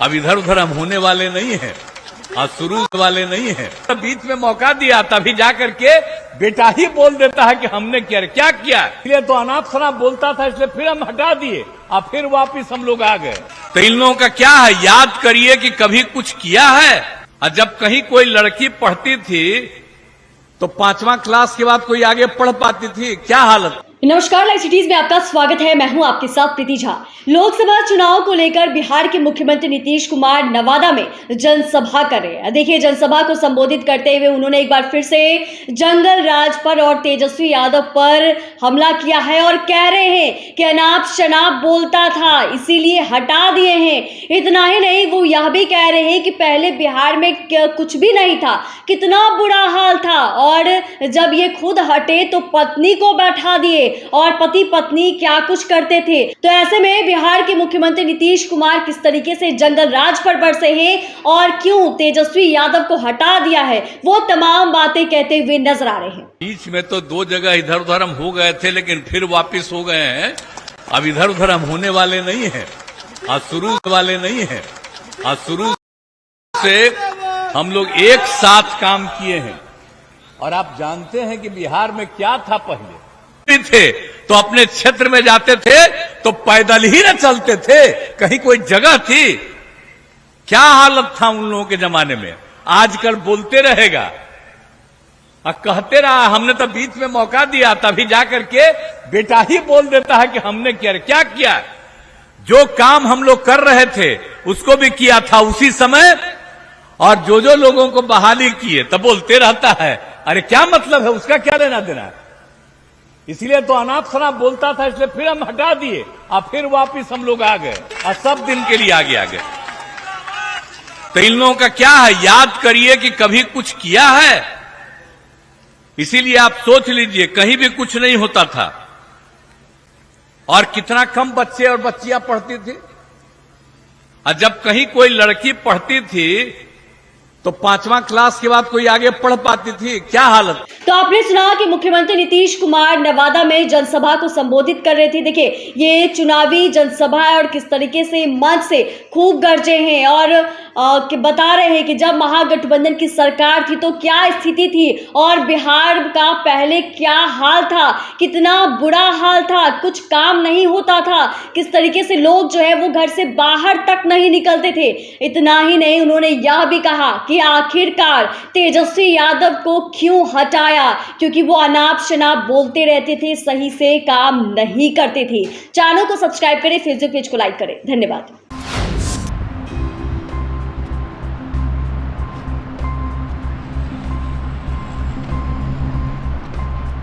अब इधर उधर हम होने वाले नहीं हैं और शुरू वाले नहीं हैं। तो बीच में मौका दिया तभी जाकर के बेटा ही बोल देता है कि हमने क्या किया। इसलिए तो अनाप शनाप बोलता था, इसलिए फिर हम हटा दिए और फिर वापिस हम लोग आ गए। तो इन लोगों का क्या है, याद करिए कि कभी कुछ किया है। और जब कहीं कोई लड़की पढ़ती थी तो 5वां क्लास के बाद कोई आगे पढ़ पाती थी, क्या हालत। नमस्कार, लाइव सिटीज में आपका स्वागत है। मैं हूं आपके साथ प्रीति झा। लोकसभा चुनाव को लेकर बिहार के मुख्यमंत्री नीतीश कुमार नवादा में जनसभा कर रहे हैं। देखिए, जनसभा को संबोधित करते हुए उन्होंने एक बार फिर से जंगल राज पर और तेजस्वी यादव पर हमला किया है और कह रहे हैं कि अनाप शनाप बोलता था इसीलिए हटा दिए हैं। इतना ही नहीं, वो यह भी कह रहे हैं कि पहले बिहार में कुछ भी नहीं था, कितना बुरा हाल था, और जब ये खुद हटे तो पत्नी को बैठा दिए और पति पत्नी क्या कुछ करते थे। तो ऐसे में बिहार के मुख्यमंत्री नीतीश कुमार किस तरीके से जंगल राज पर बरसे हैं और क्यों तेजस्वी यादव को हटा दिया है, वो तमाम बातें कहते हुए नजर आ रहे हैं। बीच में तो 2 जगह इधर उधर हम हो गए थे, लेकिन फिर वापिस हो गए हैं। अब इधर उधर हम होने वाले नहीं हैं और शुरू वाले नहीं हैं। और शुरू से हम लोग एक साथ काम किए हैं। और आप जानते हैं कि बिहार में क्या था, पहले थे तो अपने क्षेत्र में जाते थे तो पैदल ही न चलते थे, कहीं कोई जगह थी। क्या हालत था उन लोगों के जमाने में। आजकल बोलते रहेगा और कहते रहा, हमने तो बीच में मौका दिया तभी जाकर के बेटा ही बोल देता है कि हमने क्या किया। जो काम हम लोग कर रहे थे उसको भी किया था उसी समय, और जो लोगों को बहाली किए तब बोलते रहता है। अरे क्या मतलब है, उसका क्या लेना देना है। इसलिए तो अनाप शनाप बोलता था, इसलिए फिर हम हटा दिए और फिर वापिस हम लोग आ गए और सब दिन के लिए आगे आ गए। तो इन लोगों का क्या है, याद करिए कि कभी कुछ किया है। इसीलिए आप सोच लीजिए, कहीं भी कुछ नहीं होता था और कितना कम बच्चे और बच्चियां पढ़ती थी। और जब कहीं कोई लड़की पढ़ती थी तो 5वां क्लास के बाद कोई आगे पढ़ पाती थी, क्या हालत। तो आपने सुना कि मुख्यमंत्री नीतीश कुमार नवादा में जनसभा को संबोधित कर रहे थे। देखिए, ये चुनावी जनसभा है और किस तरीके से मंच से खूब गरजे हैं और बता रहे हैं कि जब महागठबंधन की सरकार थी तो क्या स्थिति थी और बिहार का पहले क्या हाल था, कितना बुरा हाल था, कुछ काम नहीं होता था, किस तरीके से लोग जो है वो घर से बाहर तक नहीं निकलते थे। इतना ही नहीं, उन्होंने यह भी कहा कि आखिरकार तेजस्वी यादव को क्यों हटाया, क्योंकि वो अनाप शनाप बोलते रहते थे, सही से काम नहीं करते थे। चैनल को सब्सक्राइब करें, फेसबुक पेज को लाइक करें। धन्यवाद।